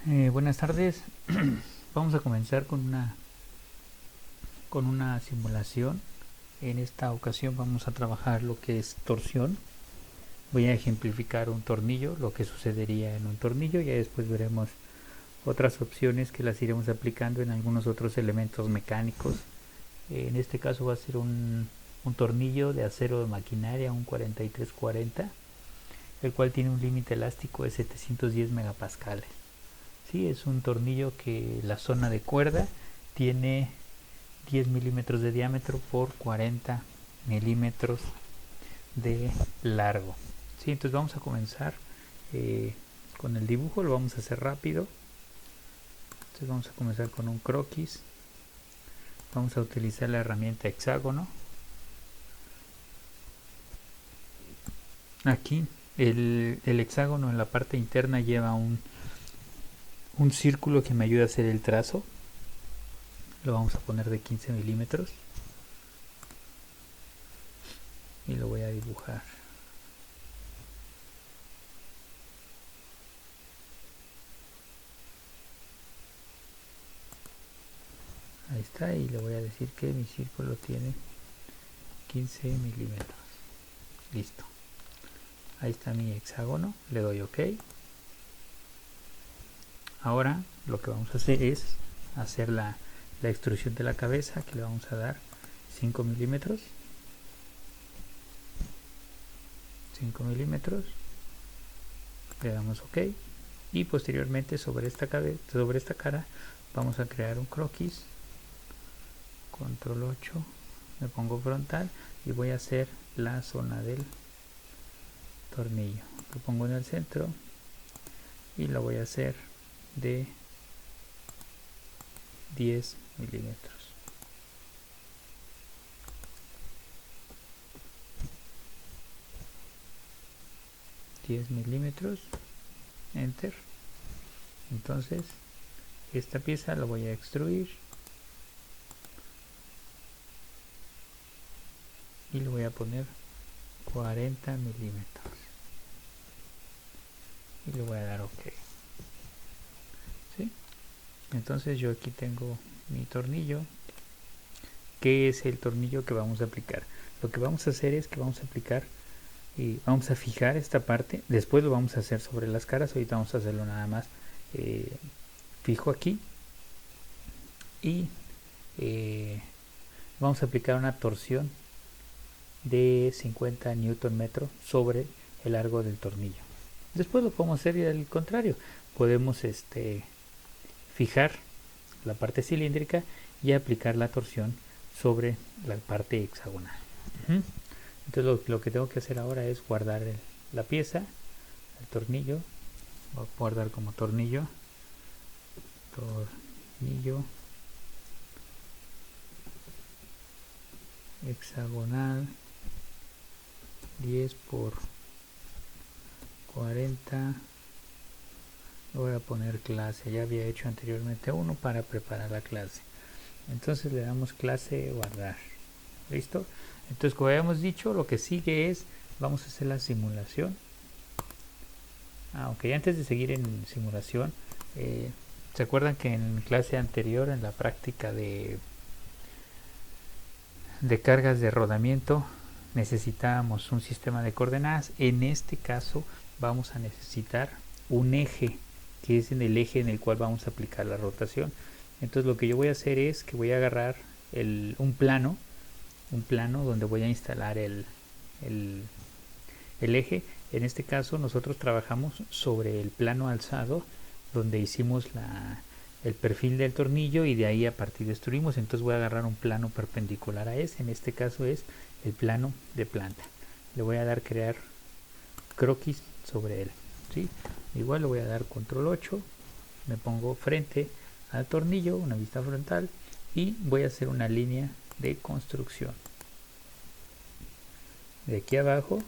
Buenas tardes. Vamos a comenzar con una simulación. En esta ocasión vamos a trabajar lo que es torsión. Voy a ejemplificar un tornillo, lo que sucedería en un tornillo. Ya después veremos otras opciones que las iremos aplicando en algunos otros elementos mecánicos. En este caso va a ser un tornillo de acero de maquinaria, un 4340, el cual tiene un límite elástico de 710 megapascales. Sí, es un tornillo que la zona de cuerda tiene 10 milímetros de diámetro por 40 milímetros de largo. Sí, entonces vamos a comenzar con el dibujo, lo vamos a hacer rápido. Entonces vamos a comenzar con un croquis. Vamos a utilizar la herramienta hexágono. Aquí el hexágono en la parte interna lleva un círculo que me ayuda a hacer el trazo. Lo vamos a poner de 15 milímetros y lo voy a dibujar. Ahí está, y le voy a decir que mi círculo tiene 15 milímetros. Listo. Ahí está mi hexágono, le doy OK. Ahora lo que vamos a hacer es hacer la extrusión de la cabeza, que le vamos a dar 5 milímetros. 5 milímetros. Le damos OK. Y posteriormente sobre esta cara vamos a crear un croquis. Control 8. Me pongo frontal y voy a hacer la zona del tornillo. Lo pongo en el centro y lo voy a hacer de 10 milímetros. Enter. Entonces esta pieza la voy a extruir y le voy a poner 40 milímetros y le voy a dar OK. ¿Sí? Entonces yo aquí tengo mi tornillo. ¿Qué es el tornillo que vamos a aplicar? Lo que vamos a hacer es que vamos a aplicar y vamos a fijar esta parte. Después lo vamos a hacer sobre las caras. Ahorita vamos a hacerlo nada más fijo aquí y vamos a aplicar una torsión de 50 newton metro sobre el largo del tornillo. Después lo podemos hacer al contrario, podemos fijar la parte cilíndrica y aplicar la torsión sobre la parte hexagonal. Entonces lo que tengo que hacer ahora es guardar la pieza, el tornillo. Voy a guardar como tornillo hexagonal 10 por 40. Le voy a poner clase, ya había hecho anteriormente uno para preparar la clase. Entonces le damos clase, guardar. ¿Listo? Entonces, como habíamos dicho, lo que sigue es, vamos a hacer la simulación. Ok, antes de seguir en simulación, ¿se acuerdan que en clase anterior, en la práctica de cargas de rodamiento, necesitábamos un sistema de coordenadas? En este caso vamos a necesitar un eje, que es en el eje en el cual vamos a aplicar la rotación. Entonces lo que yo voy a hacer es que voy a agarrar un plano donde voy a instalar el eje. En este caso nosotros trabajamos sobre el plano alzado donde hicimos el perfil del tornillo y de ahí a partir destruimos. Entonces voy a agarrar un plano perpendicular a ese. En este caso es el plano de planta. Le voy a dar crear croquis sobre él. ¿Sí? Igual le voy a dar control 8. Me pongo frente al tornillo, una vista frontal, y voy a hacer una línea de construcción de aquí abajo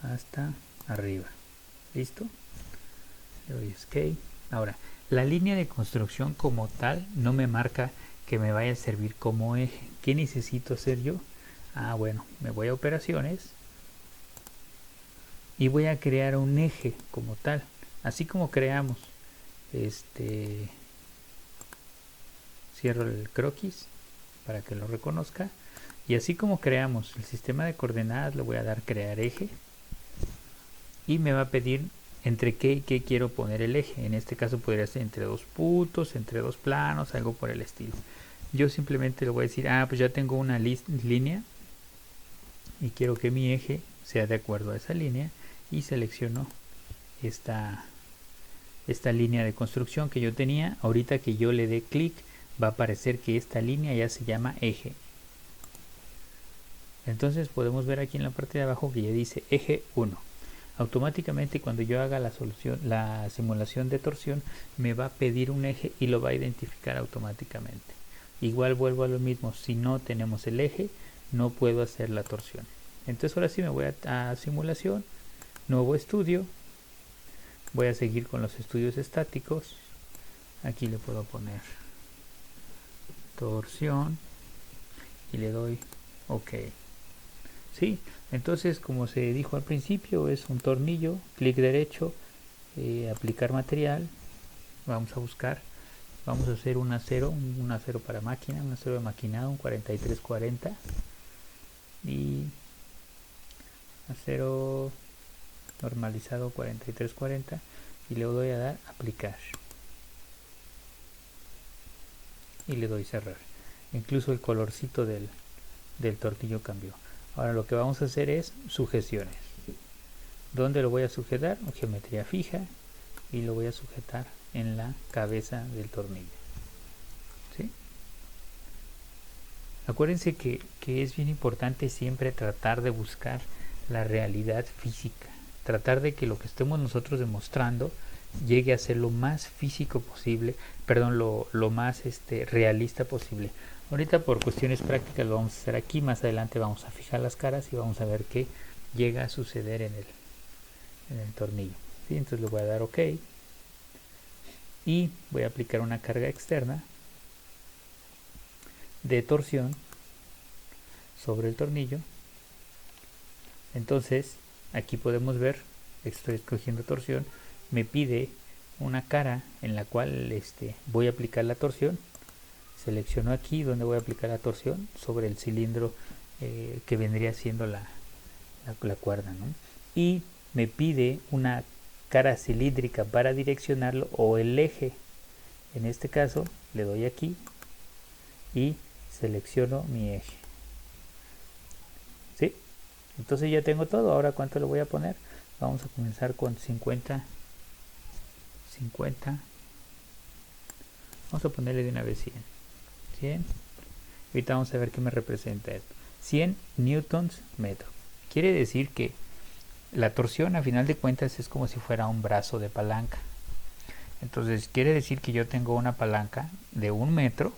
hasta arriba. ¿Listo? Le doy escape. Ahora, la línea de construcción como tal no me marca que me vaya a servir como eje. ¿Qué necesito hacer yo? Bueno, me voy a operaciones y voy a crear un eje como tal. Así como creamos cierro el croquis para que lo reconozca. Y así como creamos el sistema de coordenadas, le voy a dar crear eje y me va a pedir entre qué y qué quiero poner el eje. En este caso podría ser entre dos puntos, entre dos planos, algo por el estilo. Yo simplemente le voy a decir, pues ya tengo una línea y quiero que mi eje sea de acuerdo a esa línea, y selecciono esta línea de construcción que yo tenía. Ahorita que yo le dé clic va a aparecer que esta línea ya se llama eje. Entonces podemos ver aquí en la parte de abajo que ya dice eje 1. Automáticamente cuando yo haga la simulación de torsión me va a pedir un eje y lo va a identificar automáticamente. Igual vuelvo a lo mismo, si no tenemos el eje no puedo hacer la torsión. Entonces ahora sí me voy a simulación, nuevo estudio, voy a seguir con los estudios estáticos. Aquí le puedo poner torsión y le doy OK. ¿Sí? Entonces, como se dijo al principio, es un tornillo, clic derecho, aplicar material, vamos a buscar, vamos a hacer un acero para máquina, un acero de maquinado, un 4340, y acero normalizado 4340, y le doy a dar aplicar y le doy cerrar. Incluso el colorcito del tornillo cambió. Ahora lo que vamos a hacer es sujeciones. ¿Dónde lo voy a sujetar? Geometría fija, y lo voy a sujetar en la cabeza del tornillo. ¿Sí? Acuérdense que es bien importante siempre tratar de buscar la realidad física, tratar de que lo que estemos nosotros demostrando llegue a ser lo más físico posible, perdón, lo más realista posible. Ahorita por cuestiones prácticas lo vamos a hacer aquí, más adelante vamos a fijar las caras y vamos a ver qué llega a suceder en el tornillo. ¿Sí? Entonces le voy a dar OK y voy a aplicar una carga externa de torsión sobre el tornillo. Entonces aquí podemos ver, estoy escogiendo torsión, me pide una cara en la cual voy a aplicar la torsión. Selecciono aquí donde voy a aplicar la torsión sobre el cilindro que vendría siendo la cuerda, ¿no? Y me pide una cara cilíndrica para direccionarlo, o el eje. En este caso le doy aquí y selecciono mi eje. ¿Sí? Entonces ya tengo todo. Ahora ¿cuánto le voy a poner? Vamos a comenzar con 50. Vamos a ponerle de una vez 100. Ahorita vamos a ver qué me representa esto. 100 newtons metro. Quiere decir que la torsión a final de cuentas es como si fuera un brazo de palanca. Entonces quiere decir que yo tengo una palanca de 1 metro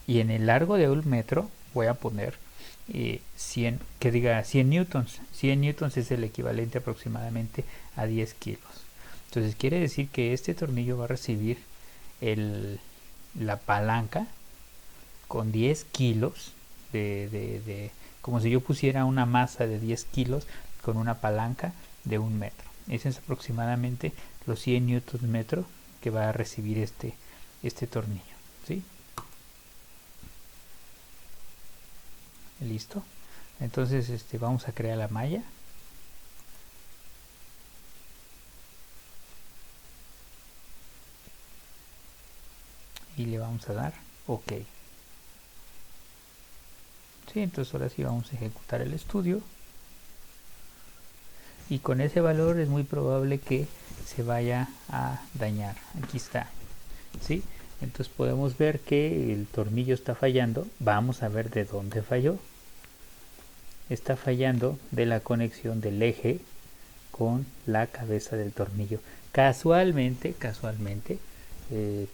y en el largo de 1 metro voy a poner 100 newtons. 100 newtons es el equivalente aproximadamente a 10 kilos. Entonces quiere decir que este tornillo va a recibir la palanca con 10 kilos como si yo pusiera una masa de 10 kilos con una palanca de 1 metro. Ese es aproximadamente los 100 newtons metro que va a recibir este tornillo. ¿Sí? Listo. Entonces vamos a crear la malla. Y le vamos a dar OK. Sí, entonces ahora sí vamos a ejecutar el estudio. Y con ese valor es muy probable que se vaya a dañar. Aquí está. ¿Sí? Entonces podemos ver que el tornillo está fallando. Vamos a ver de dónde falló. Está fallando de la conexión del eje con la cabeza del tornillo. Casualmente,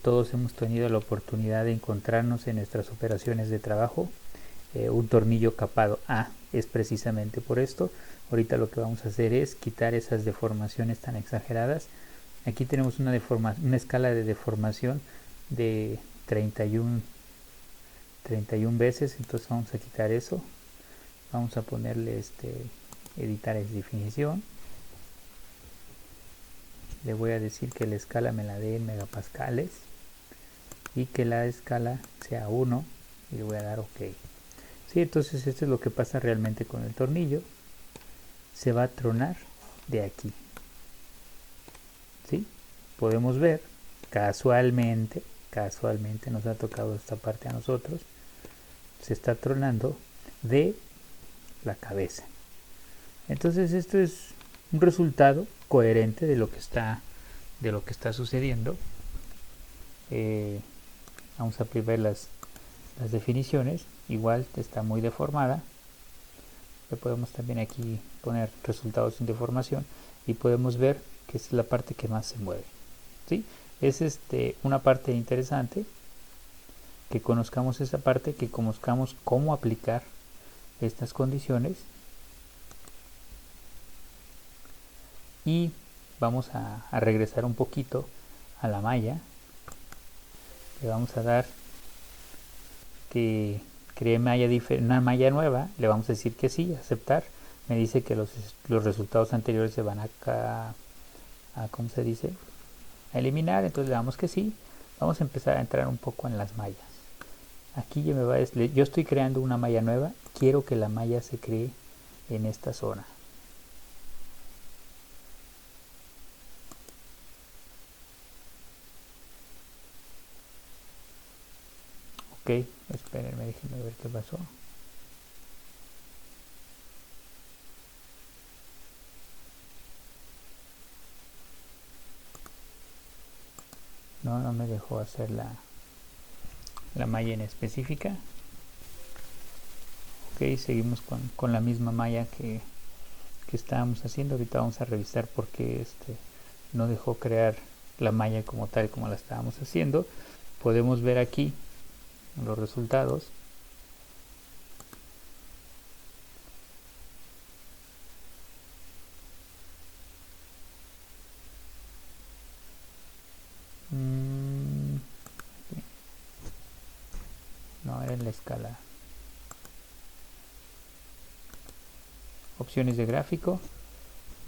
todos hemos tenido la oportunidad de encontrarnos en nuestras operaciones de trabajo un tornillo capado A. Es precisamente por esto. Ahorita lo que vamos a hacer es quitar esas deformaciones tan exageradas. Aquí tenemos una escala de deformación de 31 veces, entonces vamos a quitar eso. Vamos a ponerle editar es definición. le voy a decir que la escala me la dé en megapascales y que la escala sea 1 y le voy a dar OK. Sí, entonces esto es lo que pasa realmente con el tornillo. Se va a tronar de aquí. ¿Sí? Podemos ver, casualmente nos ha tocado esta parte a nosotros, se está tronando de la cabeza. Entonces esto es un resultado coherente de lo que está sucediendo. Vamos a ver las definiciones. Igual está muy deformada. Le podemos también aquí poner resultados sin deformación y podemos ver que es la parte que más se mueve. ¿Sí? Es una parte interesante, que conozcamos esa parte, que conozcamos cómo aplicar estas condiciones. Y vamos a regresar un poquito a la malla. Le vamos a dar que cree una malla nueva. Le vamos a decir que sí, aceptar. Me dice que los resultados anteriores se van a ¿cómo se dice? A eliminar. Entonces le damos que sí. Vamos a empezar a entrar un poco en las mallas. Aquí yo estoy creando una malla nueva. Quiero que la malla se cree en esta zona. Ok, espérenme, déjenme ver qué pasó. No me dejó hacer la malla en específica. Ok, seguimos con la misma malla que estábamos haciendo. Ahorita vamos a revisar por qué no dejó crear la malla como tal, como la estábamos haciendo. Podemos ver aquí los resultados. No, era en la escala. Opciones de gráfico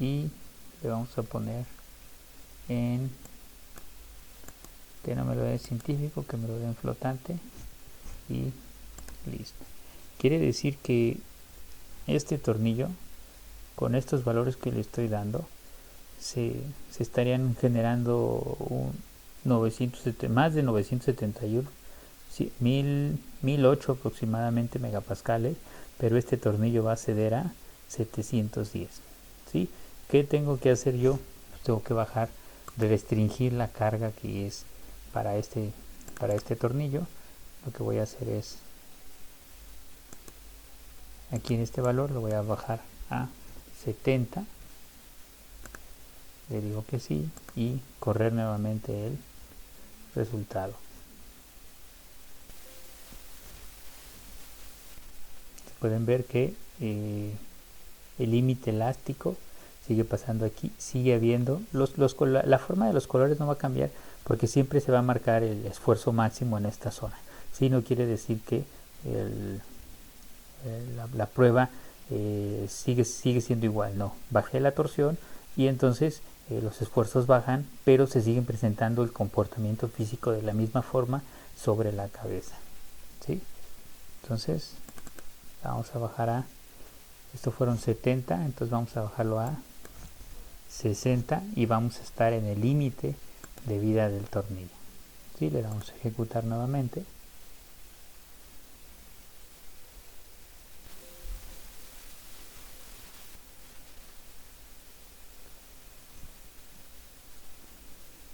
y le vamos a poner en que no me lo dé científico, que me lo dé en flotante y listo. Quiere decir que este tornillo, con estos valores que le estoy dando, se estarían generando más de 971, 1008 aproximadamente megapascales, pero este tornillo va a ceder a 710. ¿Sí? ¿Qué tengo que hacer yo? Pues tengo que bajar, restringir la carga que es para este tornillo. Lo que voy a hacer es, aquí en este valor lo voy a bajar a 70. Le digo que sí y correr nuevamente el resultado. Pueden ver que el límite elástico sigue pasando aquí, sigue habiendo la forma de los colores no va a cambiar porque siempre se va a marcar el esfuerzo máximo en esta zona. Sí, no quiere decir que la prueba sigue siendo igual, no, bajé la torsión y entonces los esfuerzos bajan, pero se siguen presentando el comportamiento físico de la misma forma sobre la cabeza. ¿Sí? Entonces vamos a bajar a, esto fueron 70, entonces vamos a bajarlo a 60 y vamos a estar en el límite de vida del tornillo. ¿Sí? Le damos a ejecutar nuevamente.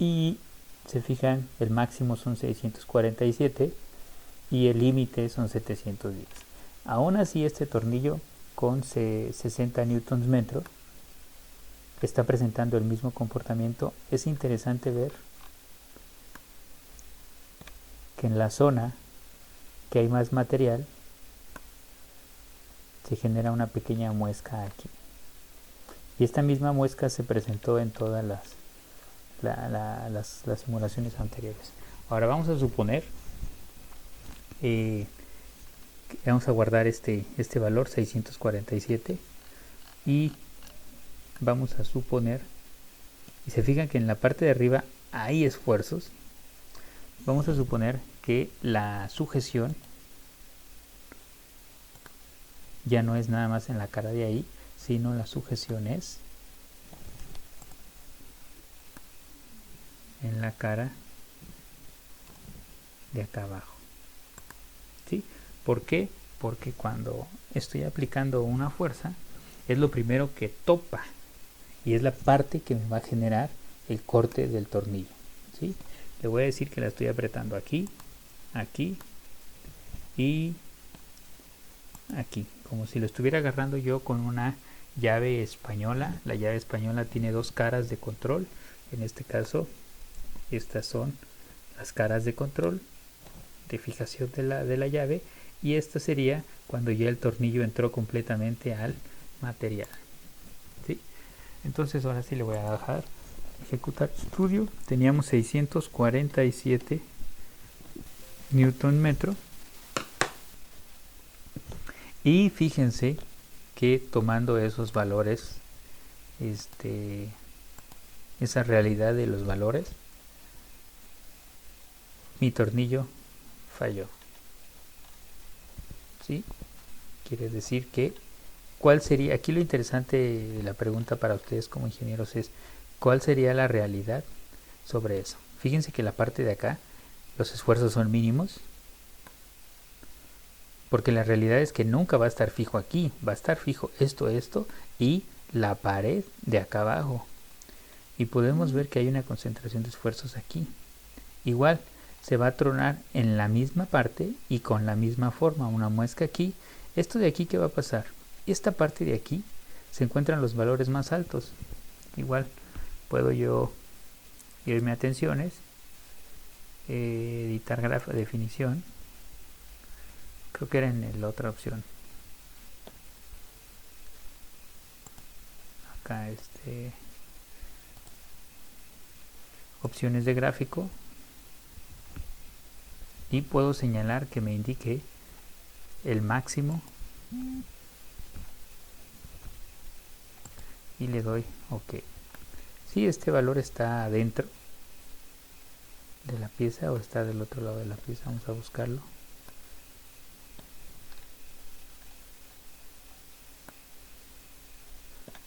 Y se fijan, el máximo son 647 y el límite son 710. Aún así, este tornillo con 60 newtons metro está presentando el mismo comportamiento. Es interesante ver que en la zona que hay más material se genera una pequeña muesca aquí, y esta misma muesca se presentó en todas las simulaciones anteriores. Ahora vamos a suponer vamos a guardar este valor 647 y vamos a suponer y se fijan que en la parte de arriba hay esfuerzos, vamos a suponer que la sujeción ya no es nada más en la cara de ahí, sino la sujeción es en la cara de acá abajo. ¿Sí? ¿Por qué? Porque cuando estoy aplicando una fuerza, es lo primero que topa y es la parte que me va a generar el corte del tornillo. ¿Sí? Le voy a decir que la estoy apretando aquí, aquí y aquí, como si lo estuviera agarrando yo con una llave española. La llave española tiene dos caras de control. En este caso, estas son las caras de control de fijación de la llave, y esta sería cuando ya el tornillo entró completamente al material. ¿Sí? Entonces ahora sí le voy a dejar ejecutar estudio. Teníamos 647 Newton metro, y fíjense que tomando esos valores, esa realidad de los valores, mi tornillo falló. ¿Sí? Quiere decir que, ¿cuál sería? Aquí lo interesante de la pregunta para ustedes como ingenieros es, ¿cuál sería la realidad sobre eso? Fíjense que la parte de acá, los esfuerzos son mínimos, porque la realidad es que nunca va a estar fijo aquí, va a estar fijo esto y la pared de acá abajo. Y podemos ver que hay una concentración de esfuerzos aquí. Igual, se va a tronar en la misma parte y con la misma forma, una muesca aquí. Esto de aquí, ¿qué va a pasar? Esta parte de aquí se encuentran los valores más altos. Igual, puedo yo irme a tensiones, editar definición, creo que era en la otra opción. Acá opciones de gráfico, y puedo señalar que me indique el máximo y le doy OK. Si este valor está adentro de la pieza o está del otro lado de la pieza, vamos a buscarlo.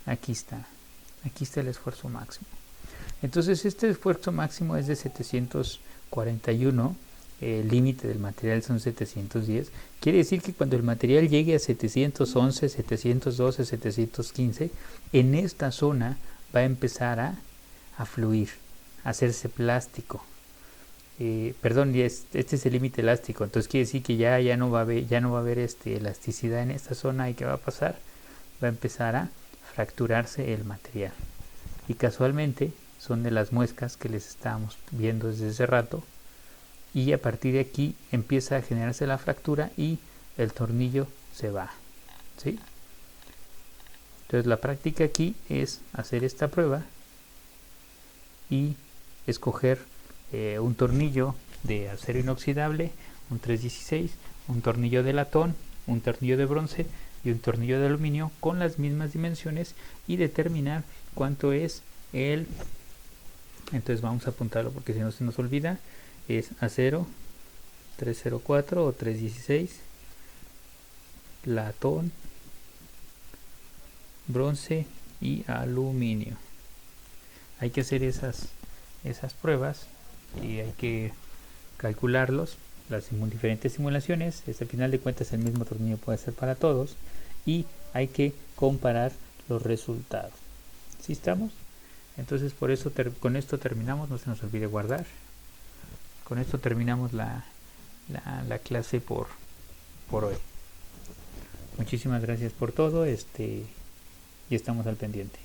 Aquí está el esfuerzo máximo. Entonces este esfuerzo máximo es de 741, el límite del material son 710. Quiere decir que cuando el material llegue a 711, 712, 715, en esta zona va a empezar a fluir, a hacerse plástico. Perdón, este es el límite elástico, entonces quiere decir que ya no va a haber elasticidad en esta zona. ¿Y qué va a pasar? Va a empezar a fracturarse el material. Y casualmente son de las muescas que les estábamos viendo desde hace rato, y a partir de aquí empieza a generarse la fractura y el tornillo se va. ¿Sí? Entonces la práctica aquí es hacer esta prueba y escoger un tornillo de acero inoxidable, un 316, un tornillo de latón, un tornillo de bronce y un tornillo de aluminio con las mismas dimensiones, y determinar cuánto es el... Entonces vamos a apuntarlo porque si no se nos olvida. Es acero 304 o 316, latón, bronce y aluminio. Hay que hacer esas pruebas y hay que calcularlos, las diferentes simulaciones. Al final de cuentas el mismo tornillo puede ser para todos, y hay que comparar los resultados. ¿Sí estamos? Entonces por eso con esto terminamos. No se nos olvide guardar. Con esto terminamos la clase por hoy. Muchísimas gracias por todo, y estamos al pendiente.